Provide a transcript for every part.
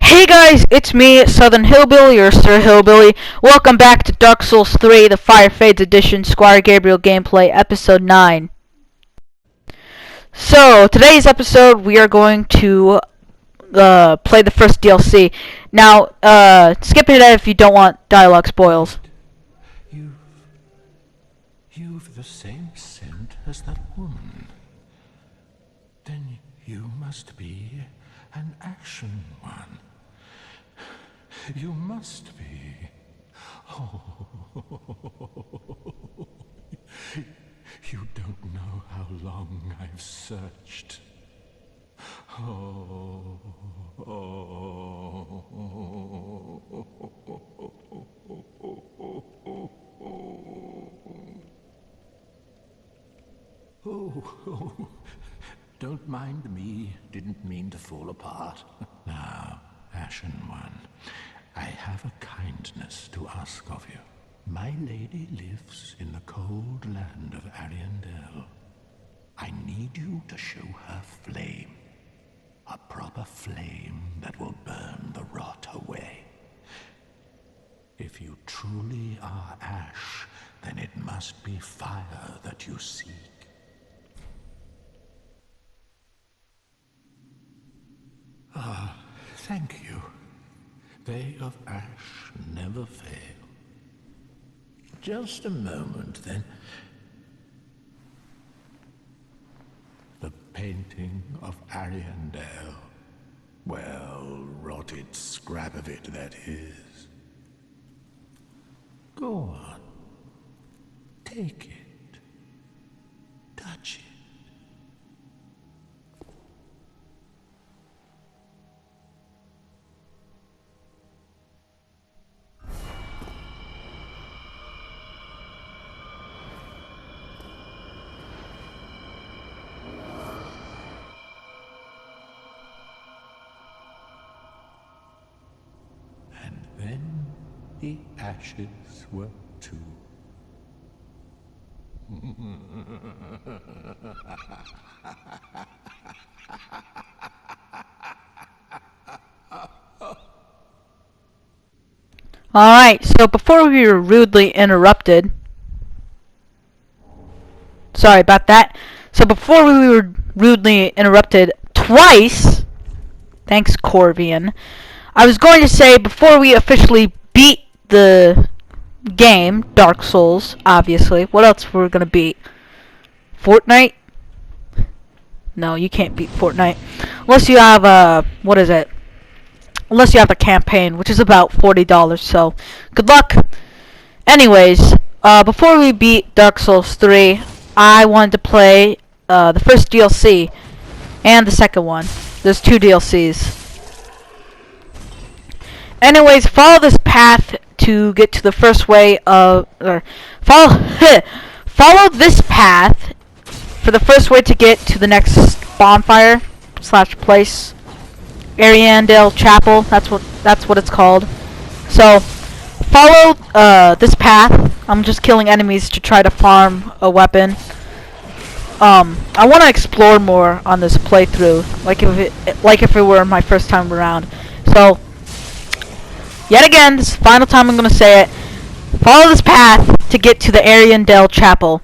Hey guys, it's me, Suthernhillbilly or Sir Hillbilly. Welcome back to Dark Souls 3, the Fire Fades Edition, Squire Gabriel gameplay, episode 9. So, today's episode, we are going to play the first DLC. Now, skip ahead if you don't want dialogue spoils. You've the same scent as that woman. Then you must be an action one. You must be. Oh, you don't know how long I've searched. Oh. Oh, don't mind me. Didn't mean to fall apart. Now, Ashen One, I have a kindness to ask of you. My lady lives in the cold land of Ariandel. I need you to show her flame. A proper flame that will burn the rot away. If you truly are ash, then it must be fire that you seek. Ah, thank you. They of ash never fail. Just a moment, then. The painting of Ariandel. Well, rotted scrap of it, that is. Go on. Take it. Touch it. Then the ashes were too. Alright, so before we were rudely interrupted... Sorry about that. So before we were rudely interrupted twice... Thanks, Corvian. I was going to say, before we officially beat the game, Dark Souls, obviously. What else we're gonna beat? Fortnite? No, you can't beat Fortnite. Unless you have, what is it? Unless you have the campaign, which is about $40, so good luck. Anyways, before we beat Dark Souls 3, I wanted to play, the first DLC and the second one. There's two DLCs. Anyways, follow this path to get to the first way of, or follow follow this path for the first way to get to the next bonfire slash place, Ariandel Chapel. That's what it's called. So follow this path. I'm just killing enemies to try to farm a weapon. I want to explore more on this playthrough, like if it were my first time around. So. Yet again, this is the final time I'm going to say it. Follow this path to get to the Ariandel Chapel.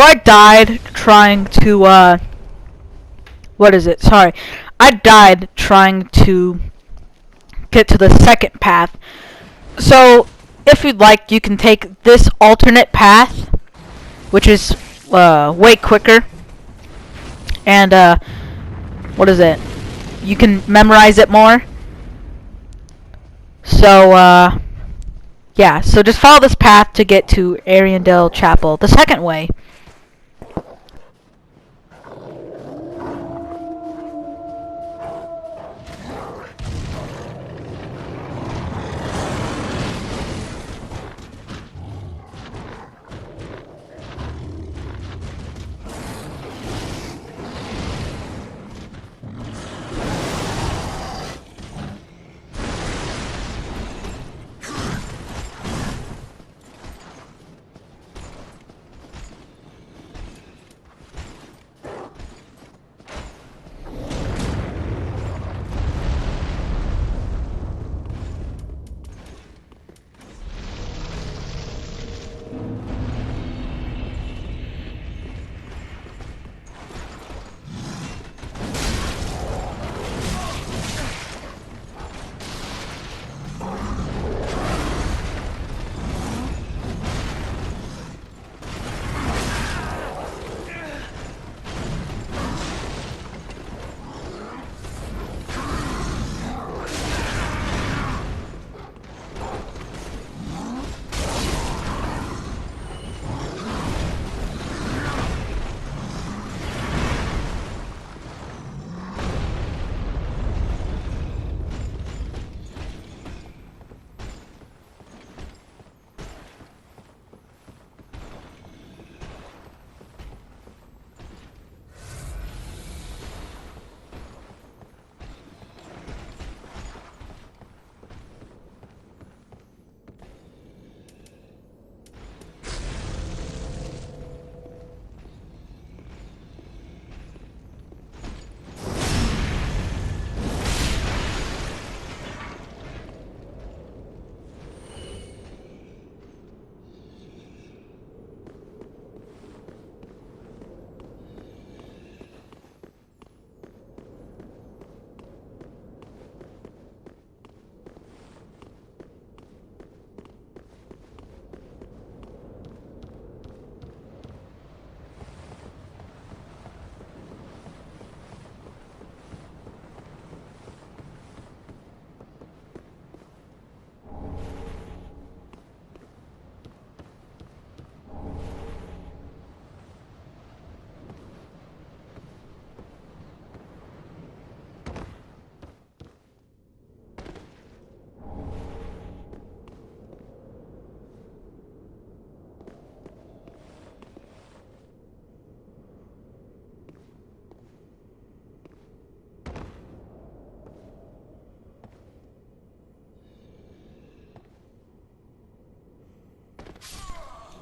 So I died trying to, what is it? Sorry. I died trying to get to the second path. So, if you'd like, you can take this alternate path, which is, way quicker. And, what is it? You can memorize it more. So, yeah. So just follow this path to get to Ariandel Chapel the second way.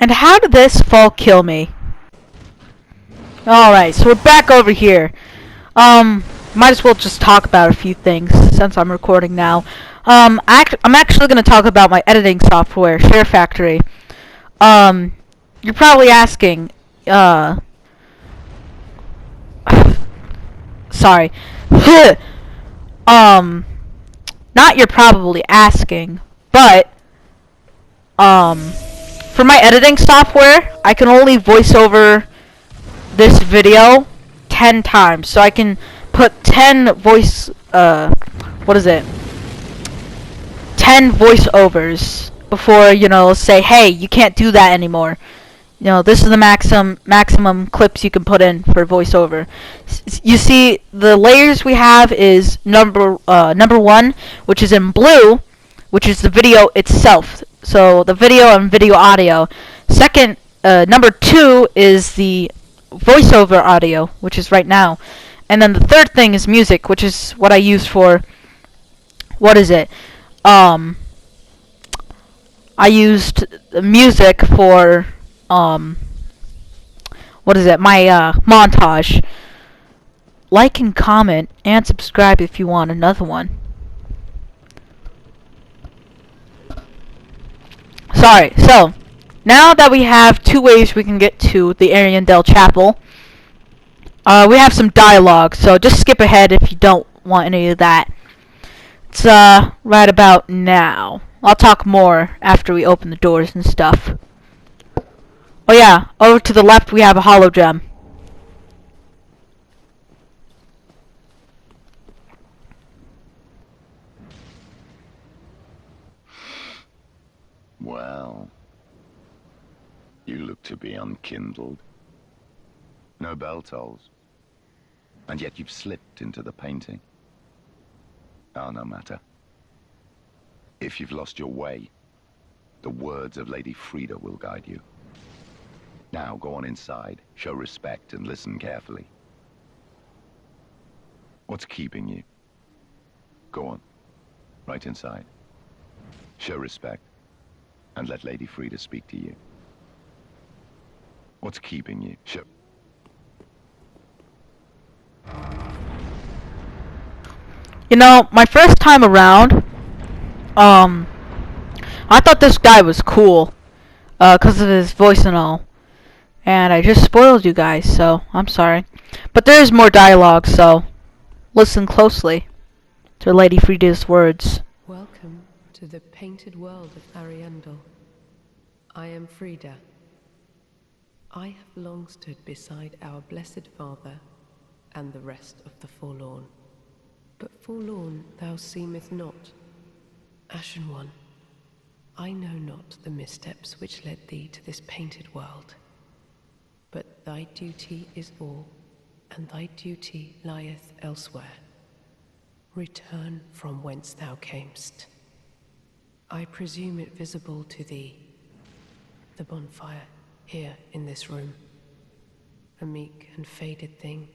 And how did this fall kill me? Alright, so we're back over here. Might as well just talk about a few things since I'm recording now. I'm actually going to talk about my editing software, SHAREfactory. You're probably asking, sorry. Not you're probably asking, but, for my editing software, I can only voice over this video 10 times. So I can put 10 voice, 10 voiceovers before, say, hey, you can't do that anymore. This is the maximum clips you can put in for voiceover. You see, the layers we have is number 1, which is in blue, which is the video itself. So the video and video audio. Second, number 2 is the voiceover audio, which is right now. And then the third thing is music, which is what I use for, I used music for, my, montage. Like and comment and subscribe if you want another one. Sorry, so, Now that we have 2 ways we can get to the Ariandel Chapel, we have some dialogue, so just skip ahead if you don't want any of that. It's right about now. I'll talk more after we open the doors and stuff. Oh yeah, over to the left we have a hollow gem. Well, you look to be unkindled. No bell tolls. And yet you've slipped into the painting. Oh, no matter. If you've lost your way, the words of Lady Frida will guide you. Now, go on inside, show respect, and listen carefully. What's keeping you? Go on, right inside. Show respect, and let Lady Frida speak to you. What's keeping you? Show... You know, my first time around, I thought this guy was cool, 'cause of his voice and all. And I just spoiled you guys, so I'm sorry. But there is more dialogue, so listen closely to Lady Frida's words. Welcome to the painted world of Ariandel. I am Frida. I have long stood beside our blessed Father and the rest of the forlorn. But forlorn thou seemeth not. Ashen One, I know not the missteps which led thee to this painted world. But thy duty is all, and thy duty lieth elsewhere. Return from whence thou camest. I presume it visible to thee, the bonfire here in this room. A meek and faded thing,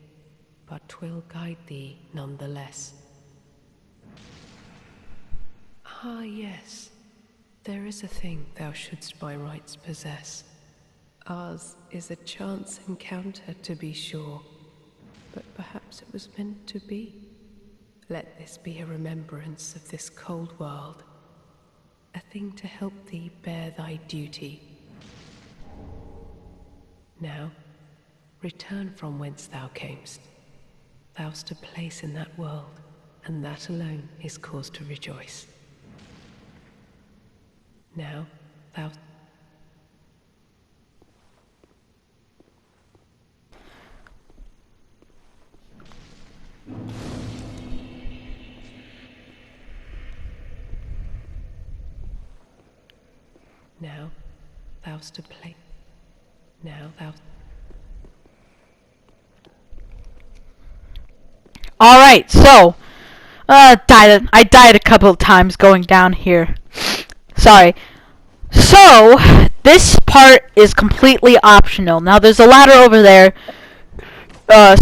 but 'twill guide thee none the less. Ah, yes, there is a thing thou shouldst by rights possess. Ours is a chance encounter, to be sure, but perhaps it was meant to be. Let this be a remembrance of this cold world, a thing to help thee bear thy duty. Now, return from whence thou camest. Thou'st a place in that world, and that alone is cause to rejoice. Now, thou... Now, thou'st a place... Now, thou... Alright, so, I died a couple of times going down here. Sorry. So, this part is completely optional. Now, there's a ladder over there.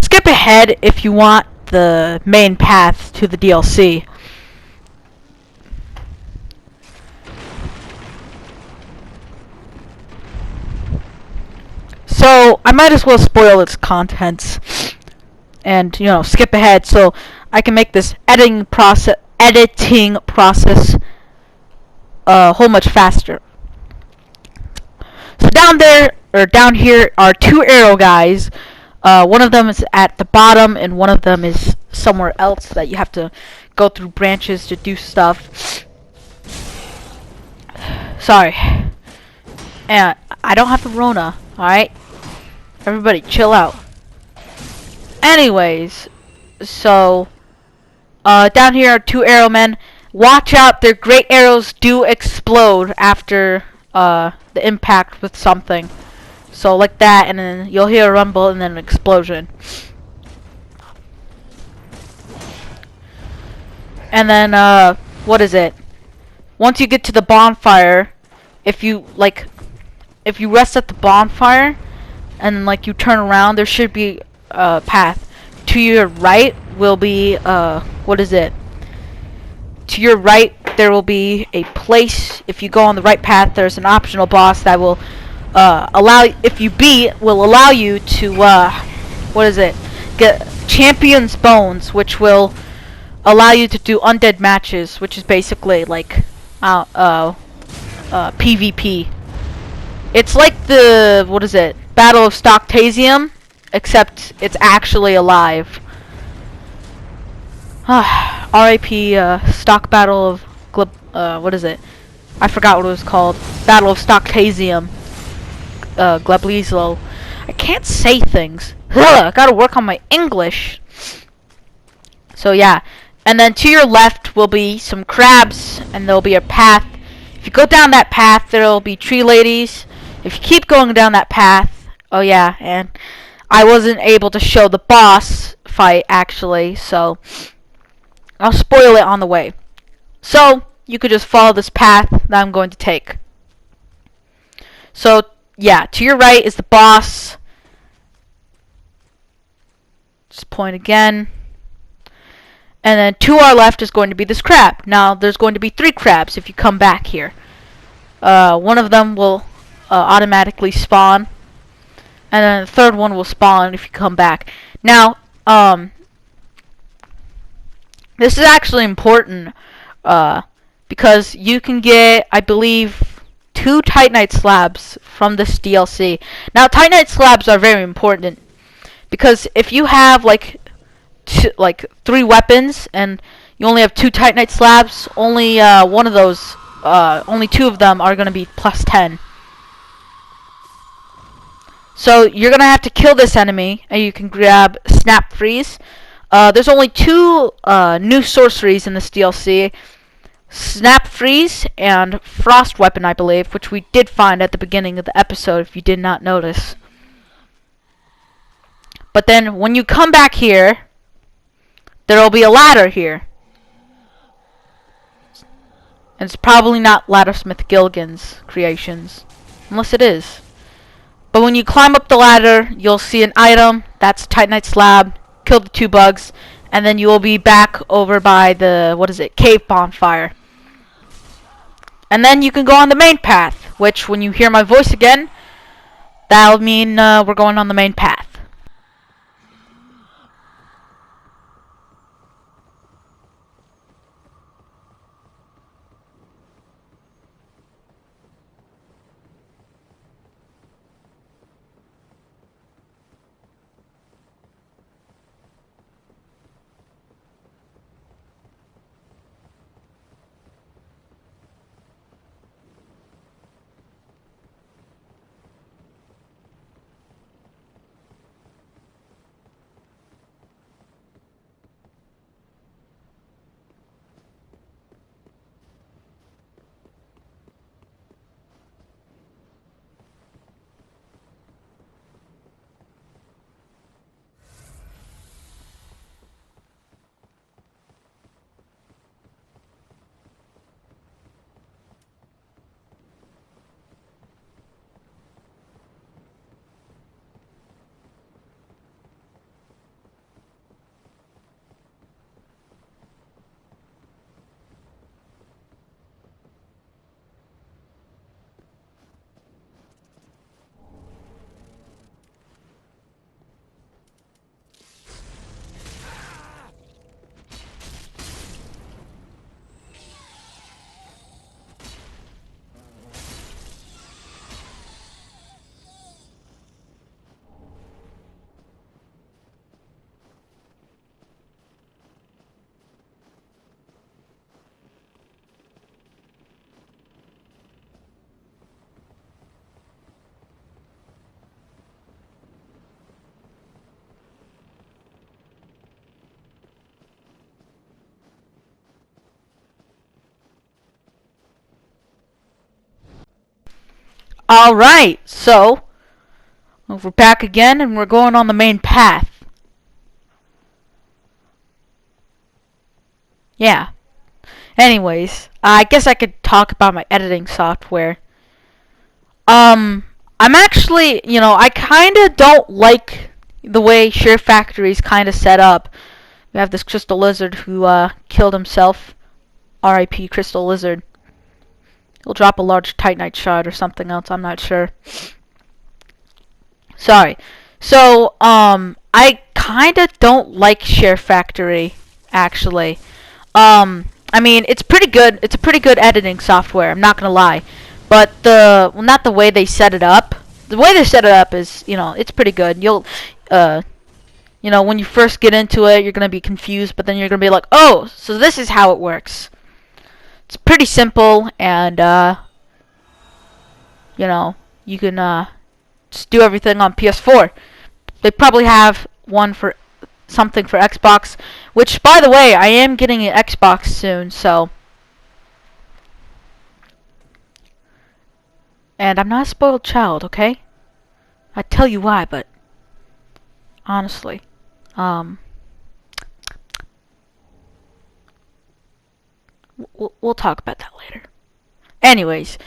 Skip ahead if you want the main path to the DLC. So, I might as well spoil its contents and, you know, skip ahead so I can make this editing process a whole much faster. So down here are 2 arrow guys. One of them is at the bottom and one of them is somewhere else that you have to go through branches to do stuff. Sorry. And I don't have the Rona, alright? Everybody chill out. Anyways, so down here are 2 arrow men. Watch out, their great arrows do explode after the impact with something. So like that, and then you'll hear a rumble and then an explosion. And then what is it? Once you get to the bonfire, if you rest at the bonfire and like you turn around, there should be a path. To your right will be what is it? To your right there will be a place. If you go on the right path, there's an optional boss that will if you beat, will allow you to what is it? Get champion's bones, which will allow you to do undead matches, which is basically like PvP. It's like the, what is it, Battle of Stocktasium, except it's actually alive. R.I.P. Stock Battle of what is it? I forgot what it was called. Battle of Stocktasium. Gleblislo. I can't say things. I gotta work on my English. So yeah. And then to your left will be some crabs, and there'll be a path. If you go down that path, there'll be tree ladies. If you keep going down that path, oh yeah, and I wasn't able to show the boss fight actually, so I'll spoil it on the way. So you could just follow this path that I'm going to take. So yeah, to your right is the boss. Just point again. And then to our left is going to be this crab. Now there's going to be 3 crabs if you come back here. One of them will automatically spawn, and then the third one will spawn if you come back. Now, this is actually important because you can get, I believe, 2 Titanite slabs from this DLC. Now, Titanite slabs are very important because if you have like 3 weapons and you only have 2 Titanite slabs, only one of those, only 2 of them are going to be plus 10. So you're going to have to kill this enemy, and you can grab Snap Freeze. There's only 2 new sorceries in this DLC. Snap Freeze and Frost Weapon, I believe, which we did find at the beginning of the episode if you did not notice. But then when you come back here, there will be a ladder here. And it's probably not Laddersmith Gilligan's creations. Unless it is. But when you climb up the ladder, you'll see an item. That's Titanite Slab. Kill the 2 bugs. And then you will be back over by the, what is it, cave bonfire. And then you can go on the main path. Which, when you hear my voice again, that'll mean we're going on the main path. Alright, so we're back again and we're going on the main path. Yeah. Anyways, I guess I could talk about my editing software. I'm actually, I kinda don't like the way SHAREfactory is kinda set up. We have this Crystal Lizard who killed himself. R.I.P. Crystal Lizard. He'll drop a large Titanite shard or something else, I'm not sure. Sorry. So, I kinda don't like SHAREfactory, actually. I mean, it's pretty good. It's a pretty good editing software, I'm not gonna lie. but well, not the way they set it up. The way they set it up is, it's pretty good. You'll, when you first get into it, you're gonna be confused, but then you're gonna be like, oh, so this is how it works. It's pretty simple, and you can just do everything on PS4. They probably have one for something for Xbox, which, by the way, I am getting an Xbox soon, so. And I'm not a spoiled child, okay? I tell you why, but honestly, we'll talk about that later. Anyways,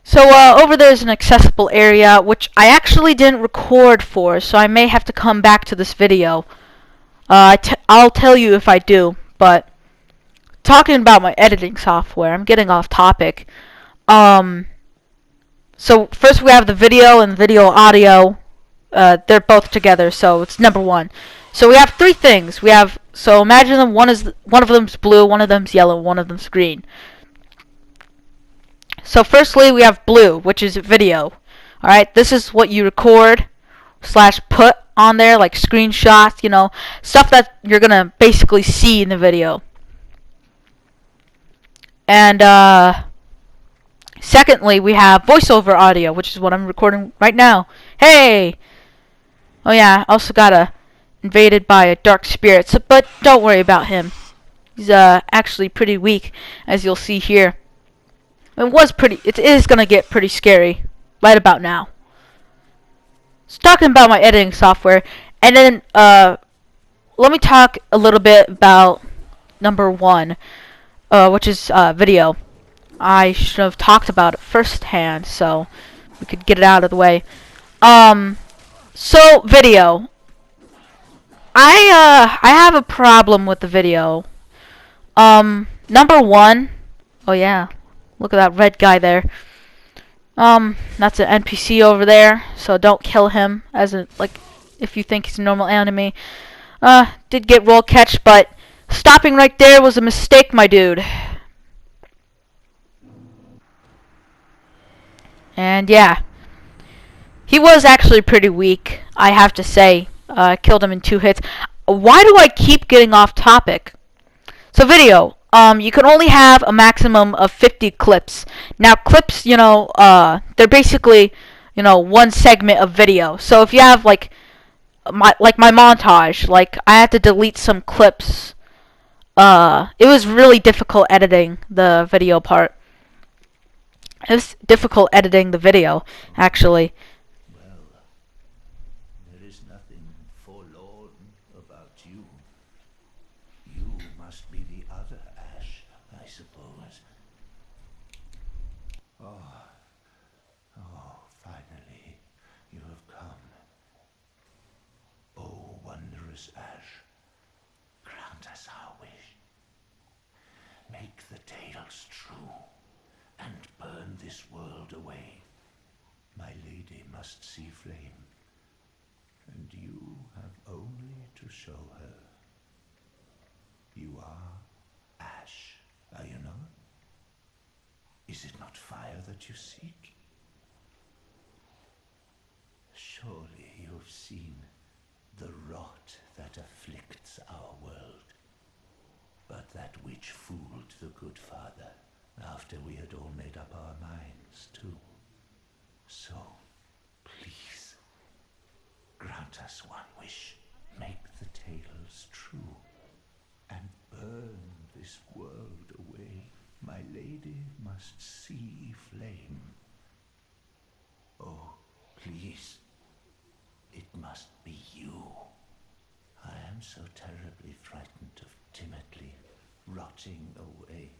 so over there is an accessible area, which I actually didn't record for, so I may have to come back to this video. I'll tell you if I do, but talking about my editing software, I'm getting off topic. So first we have the video and video audio. They're both together, so it's number one. So we have three things. So imagine them. One of them's blue, one of them's yellow, one of them's green. So firstly, we have blue, which is video. All right, this is what you record / put on there, like screenshots, stuff that you're gonna basically see in the video. And secondly, we have voiceover audio, which is what I'm recording right now. Hey! Oh yeah, also got invaded by a dark spirit, but don't worry about him. He's actually pretty weak, as you'll see here. It is gonna get pretty scary right about now. So talking about my editing software, and then let me talk a little bit about number one, which is video. I should have talked about it firsthand, so we could get it out of the way. So video. I have a problem with the video. Number one. Oh yeah, look at that red guy there. That's an NPC over there, so don't kill him if you think he's a normal enemy. Did get roll catch, but stopping right there was a mistake, my dude. And yeah, he was actually pretty weak, I have to say. Killed him in 2 hits. Why do I keep getting off topic? So video, you can only have a maximum of 50 clips. Now clips, they're basically, one segment of video. So if you have my montage, I had to delete some clips. It was really difficult editing the video part. It was difficult editing the video, actually. Well, there is nothing forlorn about you. You must be the other Ash, I suppose. Oh, finally, you have come. Oh, wondrous Ash, grant us our wish. Make the tales true, and burn this world away. My lady must see flame, and you have only to show her. You are Ash, are you not? Is it not fire that you seek? Surely you have seen the rot that afflicts our world, but that which fooled the good father after we had all made up our minds too. So, please, grant us one wish. Make the tales true, and burn this world away. My lady must see flame. Oh, please, it must be you. I am so terribly frightened of timidly rotting away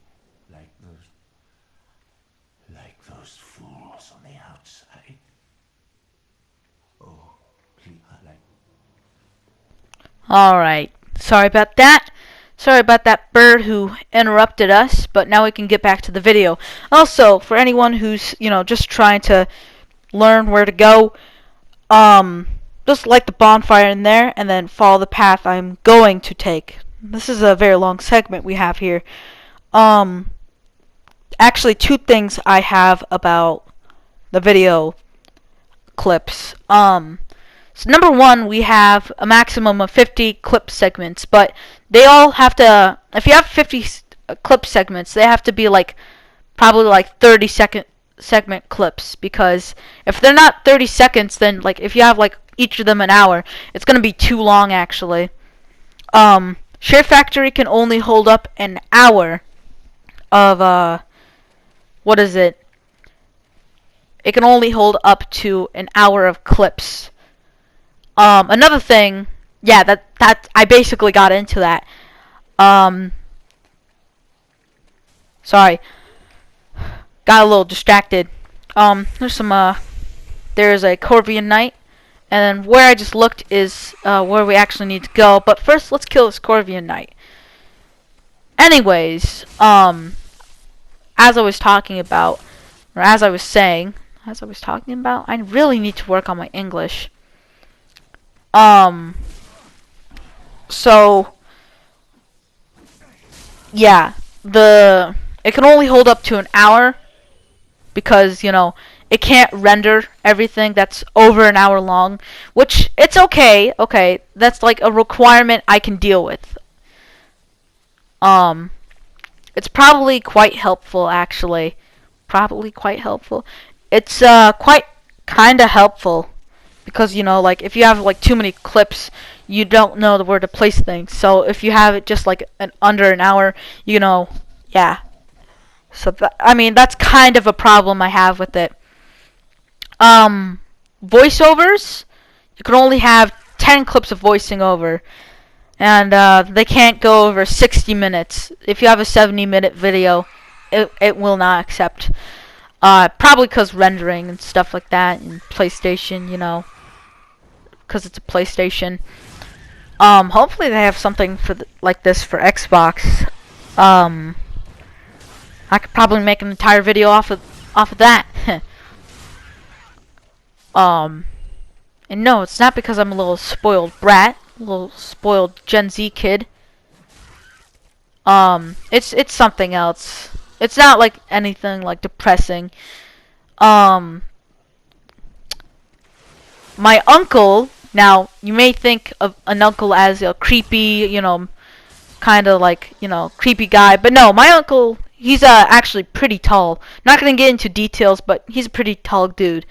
like those fools on the outside. Oh, please, Alright, sorry about that. Sorry about that bird who interrupted us, but now we can get back to the video. Also, for anyone who's, just trying to learn where to go, just light the bonfire in there and then follow the path I'm going to take. This is a very long segment we have here. actually two things I have about the video clips. So number one, we have a maximum of 50 clip segments, but they all have to, if you have 50 clip segments, they have to be like probably like 30-second segment clips, because if they're not 30 seconds, then like if you have like each of them an hour, it's gonna be too long actually. SHAREfactory can only hold up an hour of what is it? It can only hold up to an hour of clips. Another thing, yeah, that I basically got into that. Sorry, got a little distracted. There's a Corvian Knight, and where I just looked is where we actually need to go. But first, let's kill this Corvian Knight. Anyways, as I was talking about, or as I was saying, I really need to work on my English. So yeah, it can only hold up to an hour because, you know, it can't render everything that's over an hour long, which it's okay. Okay, that's like a requirement I can deal with. It's probably quite helpful actually. Probably quite helpful. It's quite kind of helpful because, you know, like if you have like too many clips, you don't know where to place things. So if you have it just like under an hour, you know, yeah. So I mean, that's kind of a problem I have with it. Voiceovers, you can only have 10 clips of voicing over, and they can't go over 60 minutes. If you have a 70-minute video, it will not accept. Probably because rendering and stuff like that, and PlayStation, you know, because it's a PlayStation. Hopefully they have something for like this for Xbox. I could probably make an entire video off of that. And no, it's not because I'm a little spoiled brat, a little spoiled Gen Z kid. It's something else. It's not like anything like depressing. My uncle, now you may think of an uncle as a creepy, you know, kind of like, you know, creepy guy, but no, my uncle, he's actually pretty tall. Not gonna get into details, but he's a pretty tall dude.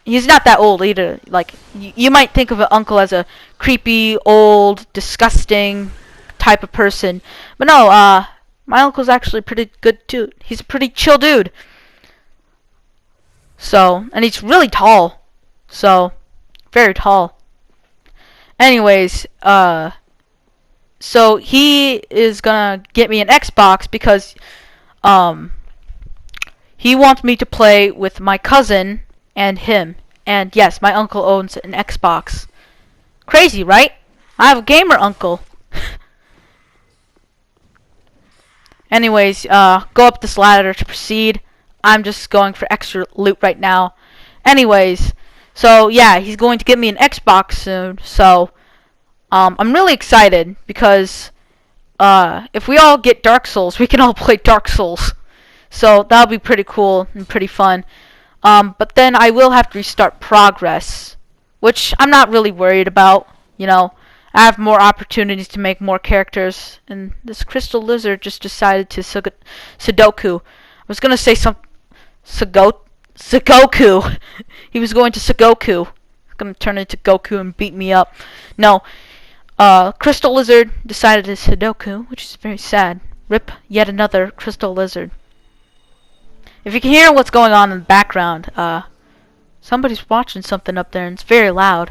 He's not that old either. Like, you might think of an uncle as a creepy, old, disgusting type of person. But no, my uncle's actually pretty good too. He's a pretty chill dude. So, and he's really tall. So, very tall. Anyways, so he is gonna get me an Xbox because, he wants me to play with my cousin and him. And yes, my uncle owns an Xbox. Crazy, right? I have a gamer uncle. Anyways, go up this ladder to proceed. I'm just going for extra loot right now. Anyways, so yeah, he's going to get me an Xbox soon. So, I'm really excited because, if we all get Dark Souls, we can all play Dark Souls. So that'll be pretty cool and pretty fun. But then I will have to restart progress, which I'm not really worried about. You know, I have more opportunities to make more characters, and this crystal lizard just decided to Sudoku. I was gonna say Sugoku. He was going to Sugoku. He's gonna turn into Goku and beat me up. No, crystal lizard decided to Sudoku, which is very sad. Rip yet another crystal lizard. If you can hear what's going on in the background, somebody's watching something up there and it's very loud.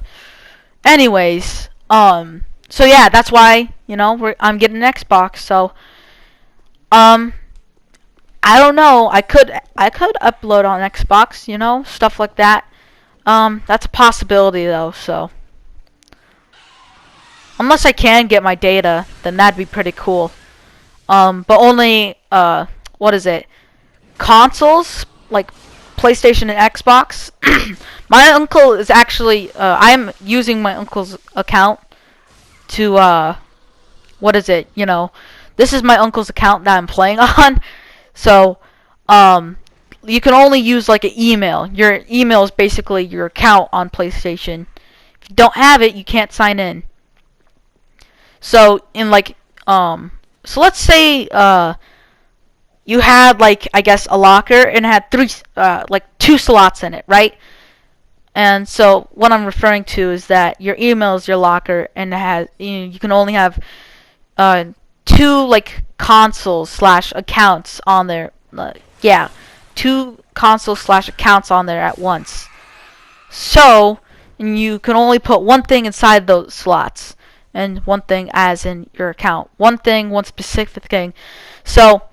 Anyways, so yeah, that's why, you know, I'm getting an Xbox. So, I don't know. I could upload on Xbox, you know, stuff like that. That's a possibility though. So, unless I can get my data, then that'd be pretty cool. But only what is it? Consoles like PlayStation and Xbox. My uncle is actually I'm using my uncle's account to what is it, you know, this is my uncle's account that I'm playing on. So, you can only use like an email. Your email is basically your account on PlayStation. If you don't have it, you can't sign in. So so let's say you had like I guess a locker and it had two slots in it, right? And so what I'm referring to is that your email is your locker, and it has you can only have two like consoles slash accounts on there. Yeah, two console slash accounts on there at once. So, and you can only put one thing inside those slots, and one thing as in your account. One thing, one specific thing. So,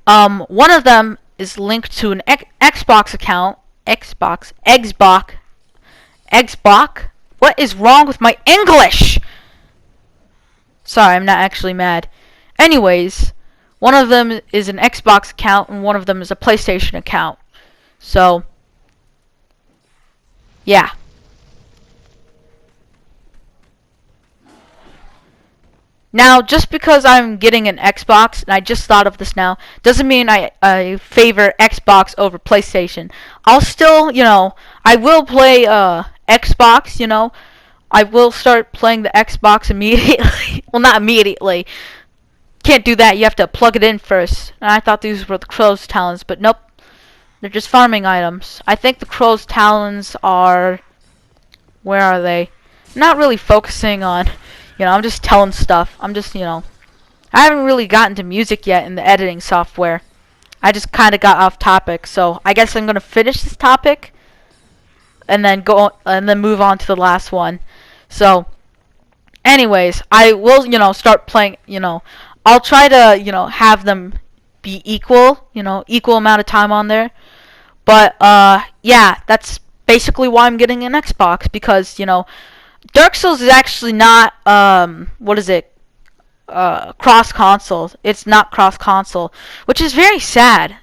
one of them is linked to an Xbox account. Xbox. What is wrong with my English? Sorry, I'm not actually mad. Anyways, one of them is an Xbox account and one of them is a PlayStation account. So, yeah. Now, just because I'm getting an Xbox, and I just thought of this now, doesn't mean I favor Xbox over PlayStation. I'll still, I will play Xbox, I will start playing the Xbox immediately. Well, not immediately. Can't do that. You have to plug it in first. And I thought these were the crow's talons, but nope. They're just farming items. I think the crow's talons are... Where are they? I'm not really focusing on... I'm just telling stuff. I'm just, I haven't really gotten to music yet in the editing software. I just kind of got off topic, so I guess I'm going to finish this topic and then move on to the last one. So, anyways, I will, start playing, I'll try to, have them be equal, equal amount of time on there. But, yeah, that's basically why I'm getting an Xbox, because, Dark Souls is actually not, cross-console. It's not cross-console, which is very sad.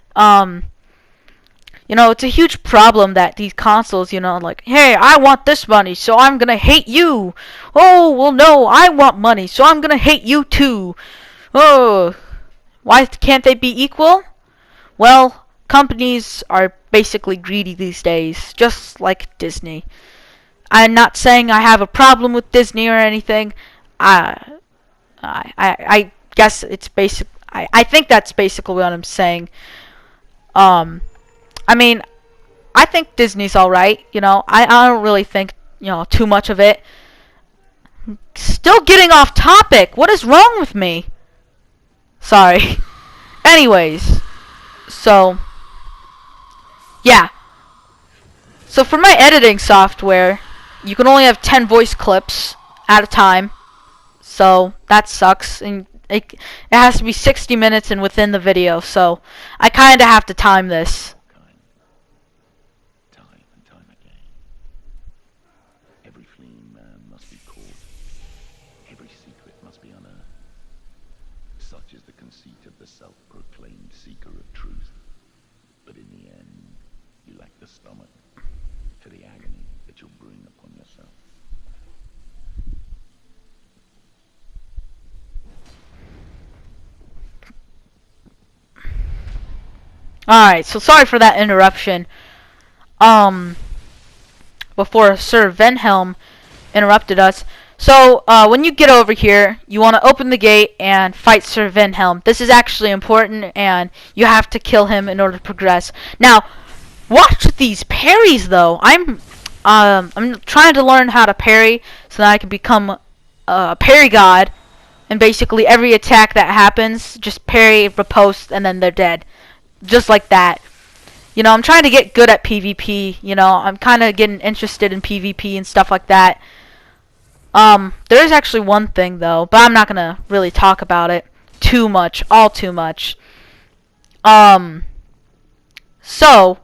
It's a huge problem that these consoles, like, hey, I want this money, so I'm gonna hate you. Oh, well, no, I want money, so I'm gonna hate you too. Oh, why can't they be equal? Well, companies are basically greedy these days, just like Disney. I'm not saying I have a problem with Disney or anything. I guess it's basic. I think that's basically what I'm saying. I mean, I think Disney's alright. I don't really think too much of it. Still getting off topic. What is wrong with me? Sorry. Anyways, so yeah. So for my editing software, you can only have 10 voice clips at a time. So that sucks, and it has to be 60 minutes and within the video. So I kind of have to time this. Time and time again. Every fleeing man must be caught. Every secret must be unearthed. Such is the conceit of the self-proclaimed seeker of truth. But in the end, you lack the stomach for the agony that you'll bring upon yourself. Alright, so sorry for that interruption. Before Sir Venhelm interrupted us. So, when you get over here, you want to open the gate and fight Sir Venhelm. This is actually important, and you have to kill him in order to progress. Now, watch these parries, though. I'm trying to learn how to parry so that I can become a parry god. And basically, every attack that happens, just parry, riposte, and then they're dead. Just like that. I'm trying to get good at PvP. I'm kind of getting interested in PvP and stuff like that. There is actually one thing, though, but I'm not going to really talk about it too much. All too much. So,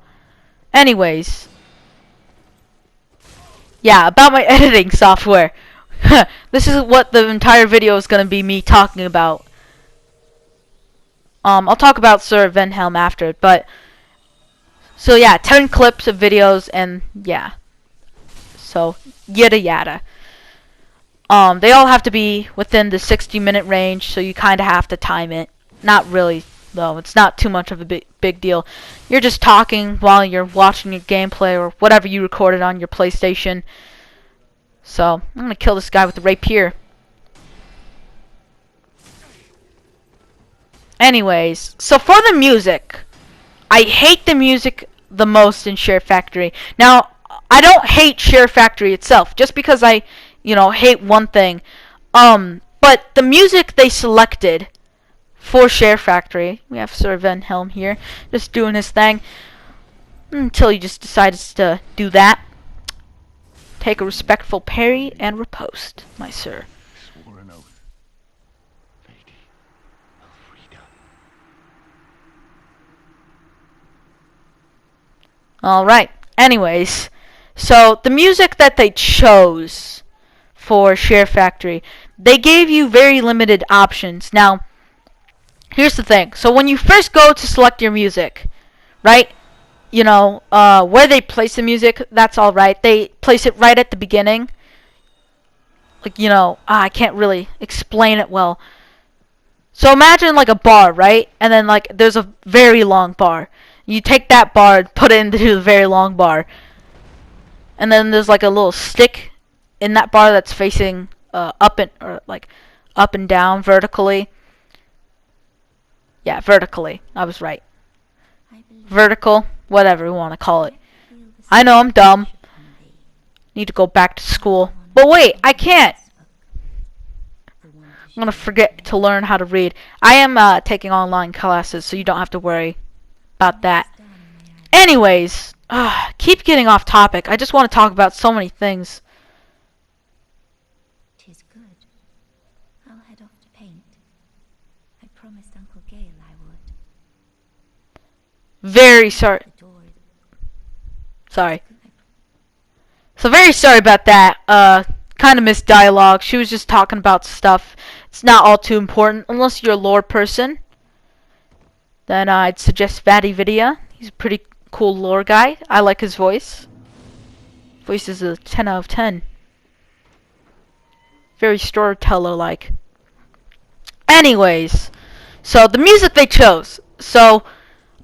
anyways. Yeah, about my editing software. This is what the entire video is going to be me talking about. I'll talk about Sir Venhelm after it, but... So yeah, 10 clips of videos, and yeah. So, yada yada. They all have to be within the 60-minute range, so you kind of have to time it. Not really though. It's not too much of a big deal. You're just talking while you're watching your gameplay or whatever you recorded on your PlayStation. So, I'm gonna kill this guy with the rapier. Anyways, so for the music, I hate the music the most in SHAREfactory. Now, I don't hate SHAREfactory itself, just because I, hate one thing. But the music they selected for SHAREfactory, we have Sir Venhelm here, just doing his thing, until he just decides to do that. Take a respectful parry and riposte, my sir. Swore an oath. Lady Elfrida. Alright, anyways, so the music that they chose for SHAREfactory, they gave you very limited options. Now, here's the thing. So when you first go to select your music, right, where they place the music, that's alright. They place it right at the beginning. Like, I can't really explain it well. So imagine like a bar, right? And then like there's a very long bar. You take that bar and put it into the very long bar. And then there's like a little stick in that bar that's facing up and down vertically. Yeah, vertically. I was right. Vertical, whatever you want to call it. I know I'm dumb. Need to go back to school. But wait, I can't. I'm gonna forget to learn how to read. I am taking online classes, so you don't have to worry about that. Anyways, keep getting off topic. I just want to talk about so many things. 'Tis good. I'll head off to paint. I promised Uncle Gale I would. Very sorry. The door is Sorry. So very sorry about that. Kind of missed dialogue. She was just talking about stuff. It's not all too important unless you're a lore person. Then I'd suggest VatiVidya. He's a pretty cool lore guy. I like his voice. Voice is a 10 out of 10. Very storyteller-like. Anyways, so the music they chose. So,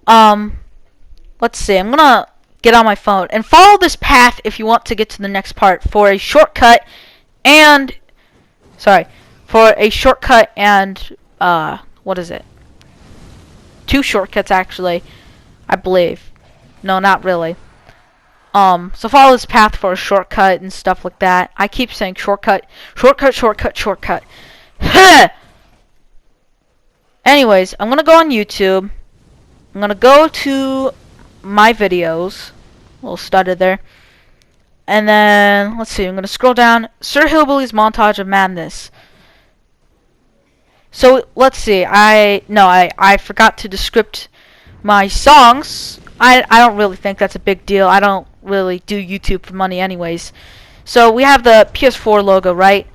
let's see. I'm gonna get on my phone and follow this path if you want to get to the next part for a shortcut and what is it? 2 shortcuts actually, I believe. No, not really. So follow this path for a shortcut and stuff like that. I keep saying shortcut. Anyways, I'm gonna go on YouTube. I'm gonna go to my videos. We'll start it there. And then, let's see, I'm gonna scroll down. Sir Hillbilly's Montage of Madness. So, let's see. I forgot to descript my songs. I don't really think that's a big deal. I don't really do YouTube for money anyways. So, we have the PS4 logo, right?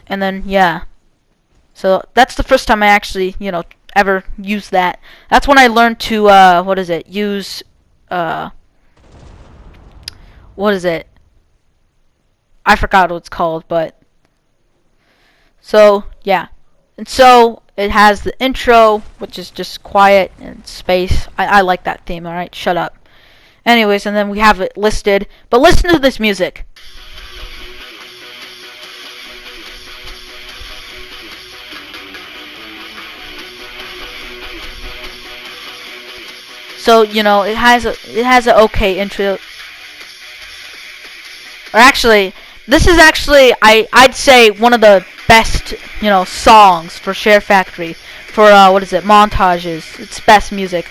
And then, yeah. So, that's the first time I actually, ever used that. That's when I learned to, use, what is it? I forgot what it's called, but... So, yeah. And so, it has the intro, which is just quiet and space. I like that theme, alright? Shut up. Anyways, and then we have it listed. But listen to this music. So, it has an okay intro. Or actually, this is actually, I'd say, one of the best, songs for SHAREfactory. For, montages. It's best music.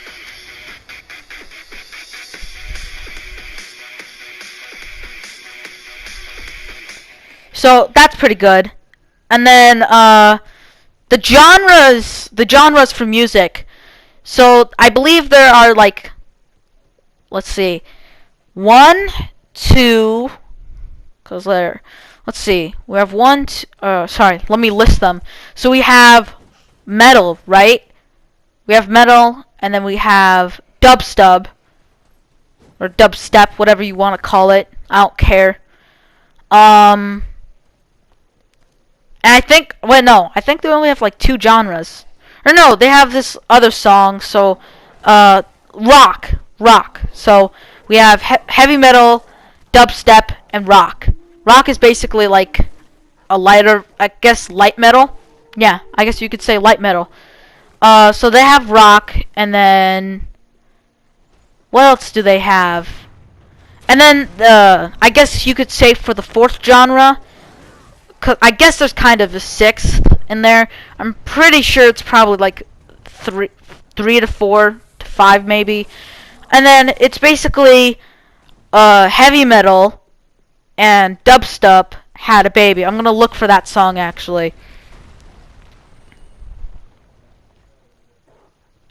So, that's pretty good. And then, the genres for music. So, I believe there are, let's see, 1, 2... Because let's see, we have let me list them. So we have metal, right? We have metal, and then we have dubstep, or dubstep, whatever you want to call it. I don't care. And I think, I think they only have 2 genres. Or no, they have this other song. So, rock. So we have heavy metal, dubstep, and rock. Rock is basically like a lighter, I guess, light metal. Yeah, I guess you could say light metal. So they have rock, and then what else do they have? And then I guess you could say for the fourth genre, 'cause I guess there's kind of a sixth in there. I'm pretty sure it's probably like three to 4 to 5 maybe. And then it's basically heavy metal and dubstep had a baby. I'm gonna look for that song actually.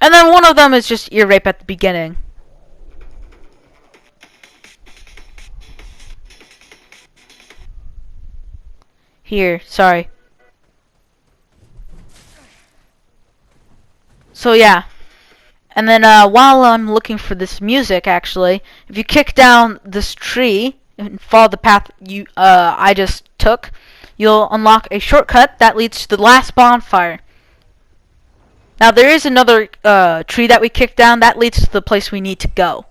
And then one of them is just ear rape at the beginning. Here, sorry. So yeah. And then while I'm looking for this music, actually, if you kick down this tree and follow the path I just took, you'll unlock a shortcut that leads to the last bonfire. Now there is another tree that we kicked down that leads to the place we need to go.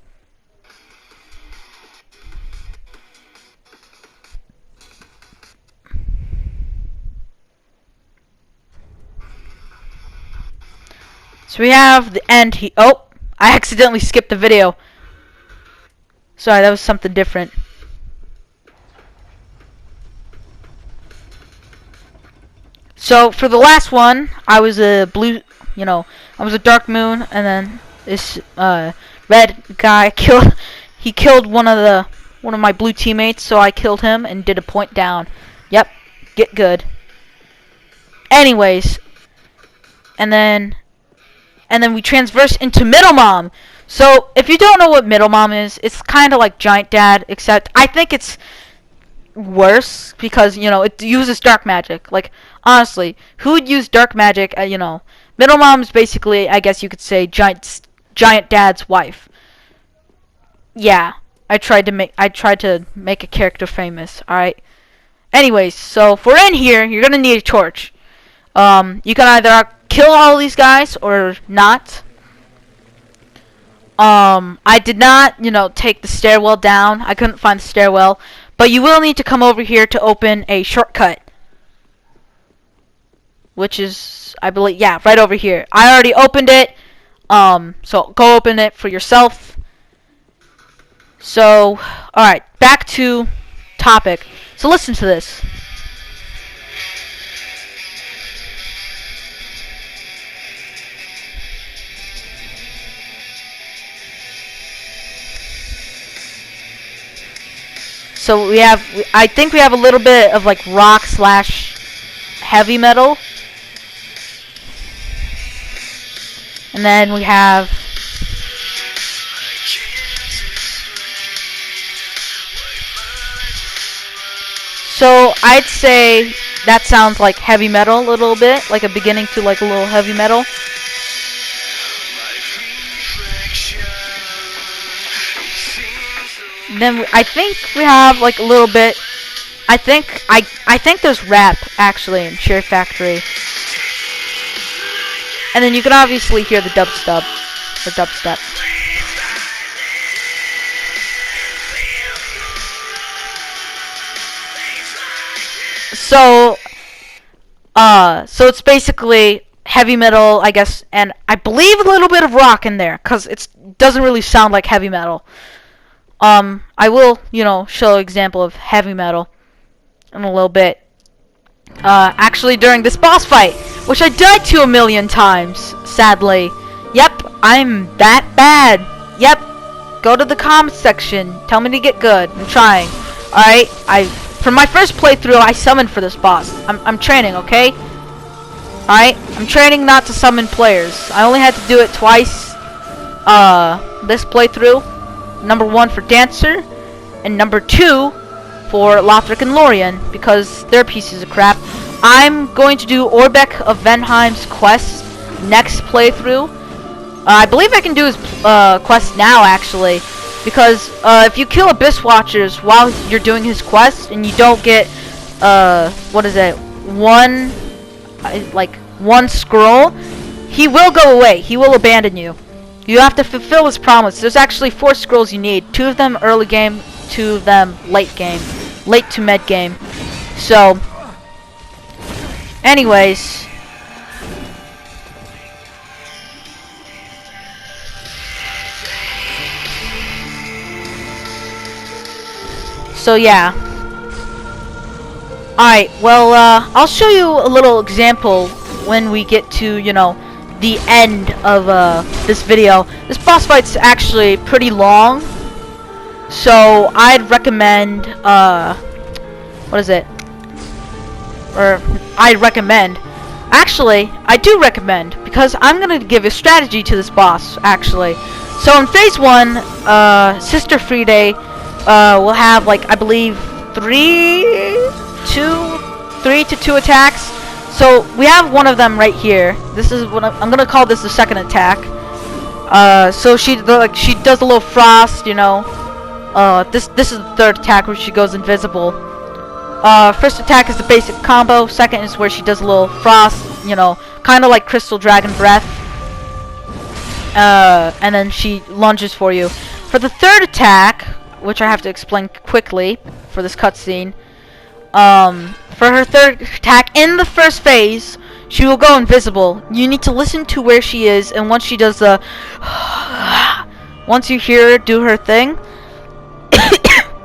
So we have the end. Oh, I accidentally skipped the video. Sorry, that was something different. So for the last one, I was a blue, I was a dark moon, and then this red guy killed one of my blue teammates, so I killed him and did a point down. Yep, get good. Anyways, and then we transverse into Middle Mom. So if you don't know what Middle Mom is, it's kind of like Giant Dad, except I think it's worse because it uses dark magic. Like honestly, who would use dark magic? Middle Mom is basically, I guess you could say, Giant Dad's wife. Yeah, I tried to make a character famous. All right. Anyways, so if we're in here, you're gonna need a torch. You can either kill all these guys or not. I did not, take the stairwell down. I couldn't find the stairwell. But you will need to come over here to open a shortcut. Which is, I believe, yeah, right over here. I already opened it. So go open it for yourself. So, alright, back to topic. So listen to this. So I think we have a little bit of like rock / heavy metal. And then we have so I'd say that sounds like heavy metal a little bit, like a beginning to like a little heavy metal. Then I think we have like a little bit. I think there's rap actually in SHAREfactory. And then you can obviously hear the dubstep. So it's basically heavy metal, I guess, and I believe a little bit of rock in there, cause it doesn't really sound like heavy metal. I will, show an example of heavy metal in a little bit. Actually during this boss fight, which I died to 1,000,000 times, sadly. Yep, I'm that bad. Yep, go to the comments section. Tell me to get good. I'm trying. Alright, for my first playthrough, I summoned for this boss. I'm training, okay? Alright, I'm training not to summon players. I only had to do it twice, this playthrough. Number 1 for Dancer, and number 2 for Lothric and Lorien, because they're pieces of crap. I'm going to do Orbeck of Venheim's quest next playthrough. I believe I can do his quest now, actually, because if you kill Abyss Watchers while you're doing his quest, and you don't get, one scroll, he will go away. He will abandon you. You have to fulfill his promise. There's actually 4 scrolls you need. 2 of them early game, 2 of them late game. Late to mid game. So, anyways. So yeah. Alright, well, I'll show you a little example when we get to, you know, the end of this video. This boss fight's actually pretty long, so I'd recommend what is it? Or actually, I do recommend, because I'm gonna give a strategy to this boss actually. So in phase 1, Sister Friday will have, like, I believe 3 to 2 attacks. So we have one of them right here. This is what I'm gonna call this the second attack. So she does a little frost, you know. This is the third attack where she goes invisible. First attack is the basic combo. Second is where she does a little frost, you know, kind of like Crystal Dragon Breath. And then she lunges for you. For the third attack, which I have to explain quickly for this cutscene. For her third attack in the first phase, she will go invisible. You need to listen to where she is, and once she does the once you hear her do her thing,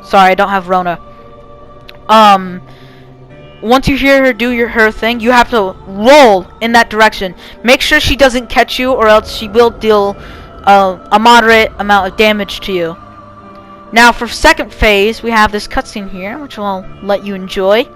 sorry, I don't have Rona. Once you hear her do her thing, you have to roll in that direction. Make sure she doesn't catch you, or else she will deal a moderate amount of damage to you. Now for second phase, we have this cutscene here, which I'll let you enjoy.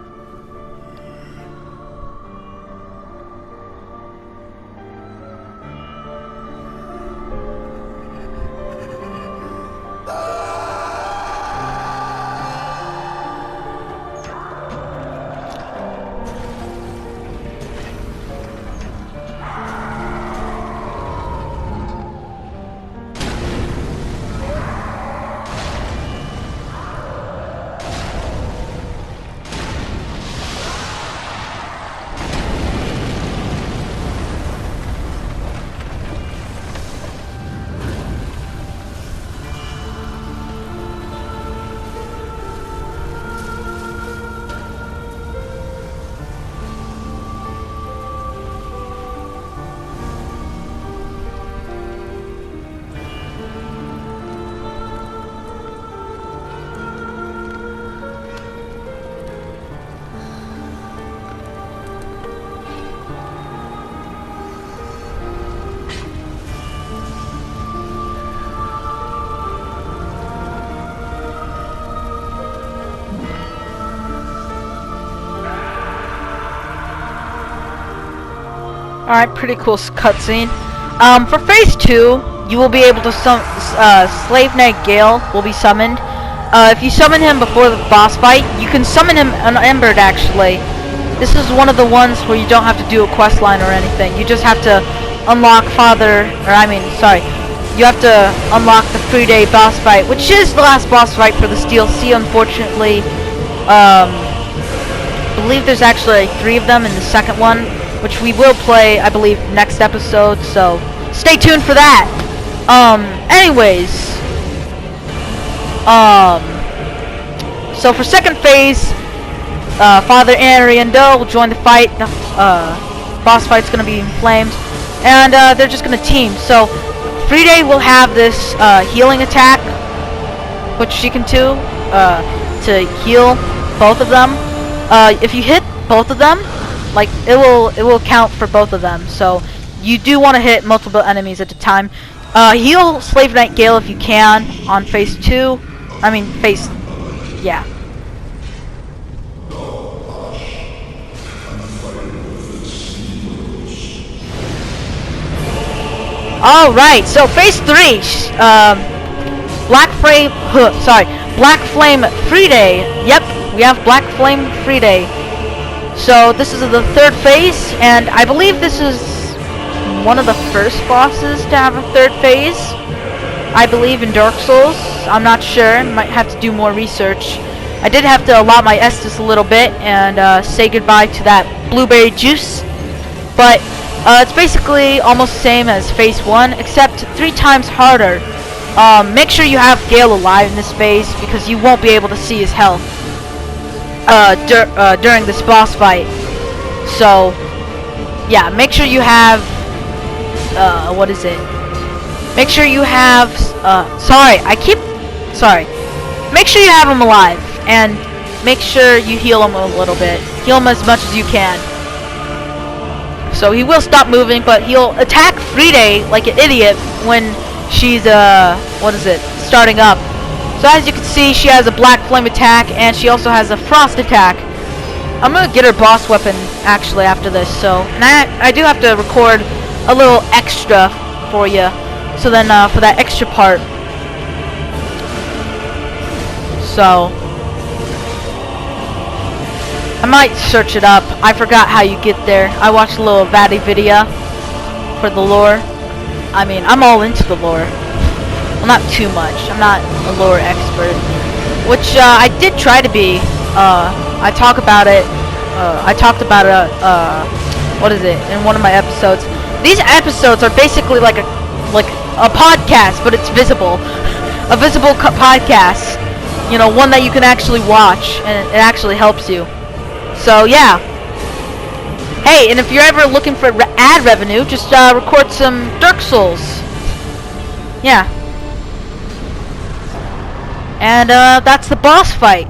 Alright, pretty cool cutscene. For phase 2, you will be able to Slave Knight Gale will be summoned. If you summon him before the boss fight, you can summon him unembered actually. This is one of the ones where you don't have to do a quest line or anything. You just have to unlock you have to unlock the 3-day boss fight, which is the last boss fight for this DLC, unfortunately. I believe there's actually 3 of them in the second one, which we will play, I believe, next episode, so stay tuned for that. Anyways, so for second phase, Father Ariandel will join the fight. The boss fight's gonna be in flames, and they're just gonna team. So Friday will have this healing attack, which she can do to heal both of them. If you hit both of them, like, it will count for both of them. So you do want to hit multiple enemies at a time. Heal Slave Knight Gale if you can on phase 2. Yeah. All right. So phase 3, Black Flame Friday. Yep, we have Black Flame Friday. So this is the third phase, and I believe this is one of the first bosses to have a third phase. I believe in Dark Souls. I'm not sure. Might have to do more research. I did have to allot my Estus a little bit and say goodbye to that blueberry juice. But It's basically almost the same as phase 1, except 3 times harder. Make sure you have Gale alive in this phase, because you won't be able to see his health during this boss fight. So, yeah, make sure you have, what is it? Make sure you have, make sure you have him alive, and make sure you heal him a little bit. Heal him as much as you can. So he will stop moving, but he'll attack Frida like an idiot when she's, starting up. So as you can see, she has a black flame attack, and she also has a frost attack. I'm gonna get her boss weapon, actually, after this, so, and I do have to record a little extra for you, so then, for that extra part. So, I might search it up. I forgot how you get there. I watched a little Vati video for the lore. I mean, I'm all into the lore. Well, not too much. I'm not a lore expert. Which, I did try to be. I talked about it, in one of my episodes. These episodes are basically like a podcast, but it's visible. A visible podcast. You know, one that you can actually watch, and it actually helps you. So, yeah. Hey, and if you're ever looking for ad revenue, just record some Dark Souls. Yeah. And that's the boss fight.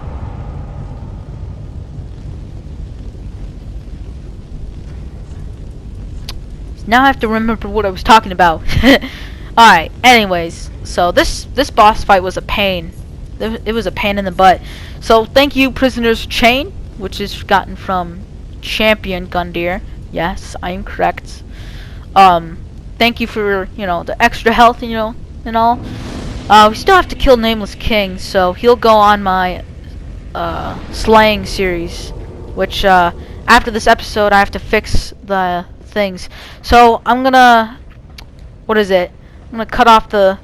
Now I have to remember what I was talking about. Alright, anyways. So this boss fight was a pain. It was a pain in the butt. So thank you, Prisoner's Chain, which is gotten from Champion Gundyr. Yes, I am correct. Thank you for, the extra health, and all. We still have to kill Nameless King, so he'll go on my slaying series, which after this episode I have to fix the things. So I'm gonna, I'm gonna cut off the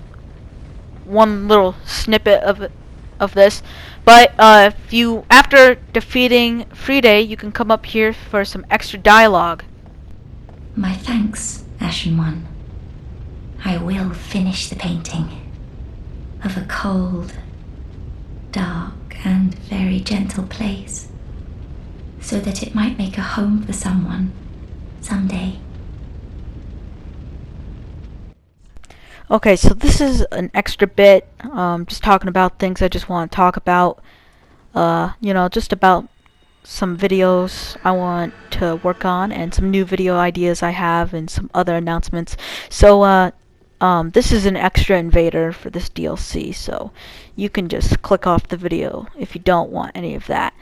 one little snippet of this. But if you, after defeating Frida, you can come up here for some extra dialogue. My thanks, Ashen One. I will finish the painting of a cold, dark, and very gentle place, so that it might make a home for someone someday. Okay, so this is an extra bit, just talking about things I just want to talk about, just about some videos I want to work on, and some new video ideas I have, and some other announcements. So, this is an extra invader for this DLC, so you can just click off the video if you don't want any of that.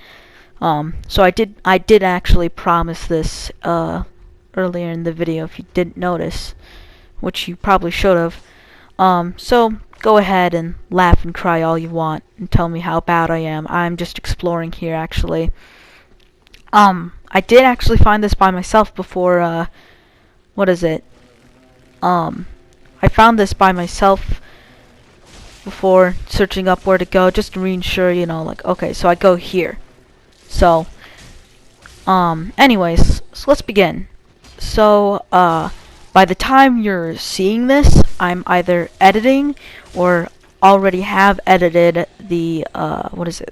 So I did actually promise this, earlier in the video, if you didn't notice, which you probably should have. So go ahead and laugh and cry all you want and tell me how bad I am. I'm just exploring here, actually. I did actually find this by myself before, I found this by myself before searching up where to go, just to reassure, okay, so I go here. So, anyways, so let's begin. So, by the time you're seeing this, I'm either editing or already have edited the,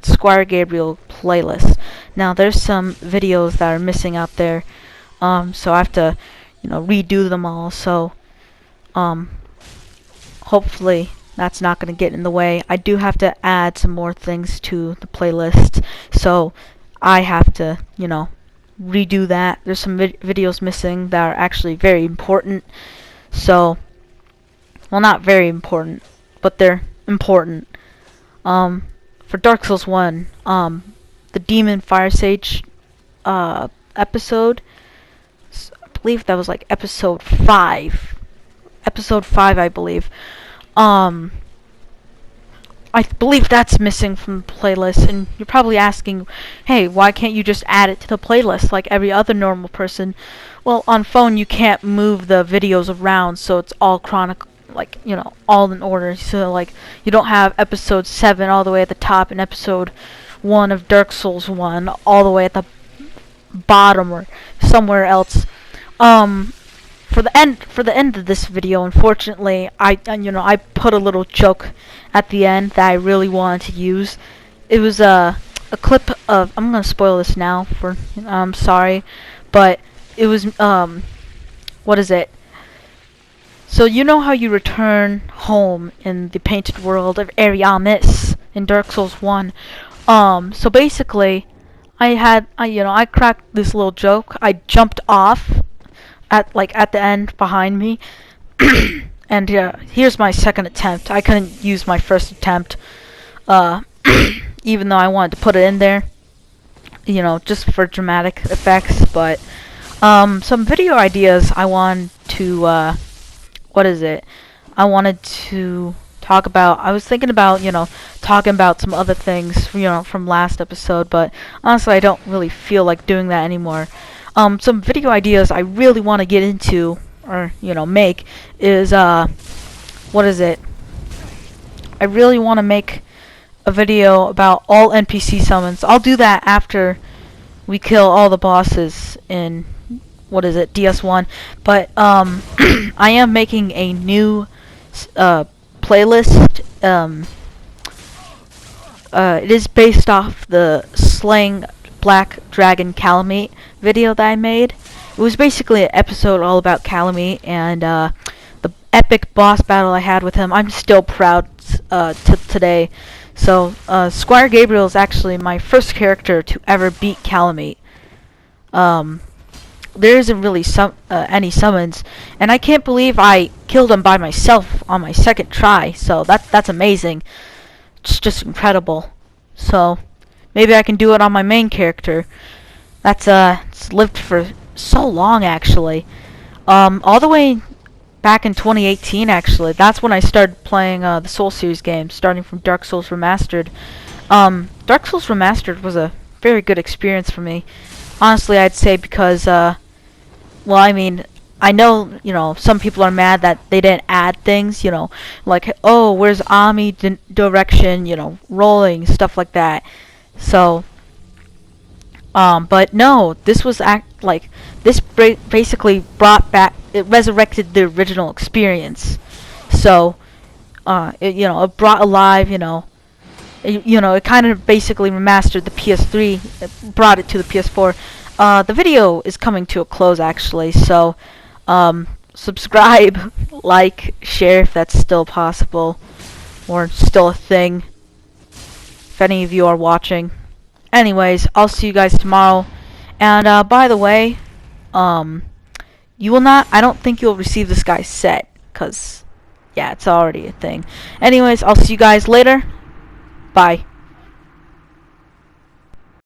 Squire Gabriel playlist. Now, there's some videos that are missing out there, so I have to, redo them all, so, hopefully that's not going to get in the way. I do have to add some more things to the playlist, so I have to, redo that. There's some videos missing that are actually very important. So, well, not very important, but they're important. For Dark Souls 1, the Demon Fire Sage episode, I believe that was like episode 5. Episode 5, I believe. I believe that's missing from the playlist, and you're probably asking, hey, why can't you just add it to the playlist like every other normal person? Well, on phone you can't move the videos around, so it's all all in order. So, you don't have episode 7 all the way at the top and episode 1 of Dark Souls 1 all the way at the bottom or somewhere else. for the end of this video, unfortunately, I put a little joke at the end that I really wanted to use. It was a clip of, I'm gonna spoil this now for, I'm sorry, but it was what is it? So you know how you return home in the painted world of Ariamis in Dark Souls 1. So basically, I cracked this little joke. I jumped off at the end behind me, and here's my second attempt. I couldn't use my first attempt, even though I wanted to put it in there, just for dramatic effects. But some video ideas I want to I wanted to talk about. I was thinking about, talking about some other things, from last episode, but honestly, I don't really feel like doing that anymore. Some video ideas I really want to get into, or, make, is, I really want to make a video about all NPC summons. I'll do that after we kill all the bosses in DS1, but I am making a new playlist. It is based off the Slaying Black Dragon Calamite video that I made. It was basically an episode all about Calamite and the epic boss battle I had with him. I'm still proud today. So Squire Gabriel is actually my first character to ever beat Calamite. There isn't really any summons, and I can't believe I killed him by myself on my second try. So that's amazing. It's just incredible. So maybe I can do it on my main character. It's lived for so long, actually. All the way back in 2018, actually. That's when I started playing the Soul series games, starting from Dark Souls Remastered. Dark Souls Remastered was a very good experience for me. Honestly, I'd say because, well, I mean, I know, some people are mad that they didn't add things, like, oh, where's Ami direction, rolling, stuff like that. So, but no, this was this basically brought back, it resurrected the original experience. So, it brought alive, it kind of basically remastered the PS3, it brought it to the PS4. The video is coming to a close, actually, so subscribe, like, share if that's still possible, or still a thing, if any of you are watching. Anyways, I'll see you guys tomorrow, and by the way, you will not, I don't think you'll receive this guy's set, because, yeah, it's already a thing. Anyways, I'll see you guys later. Bye.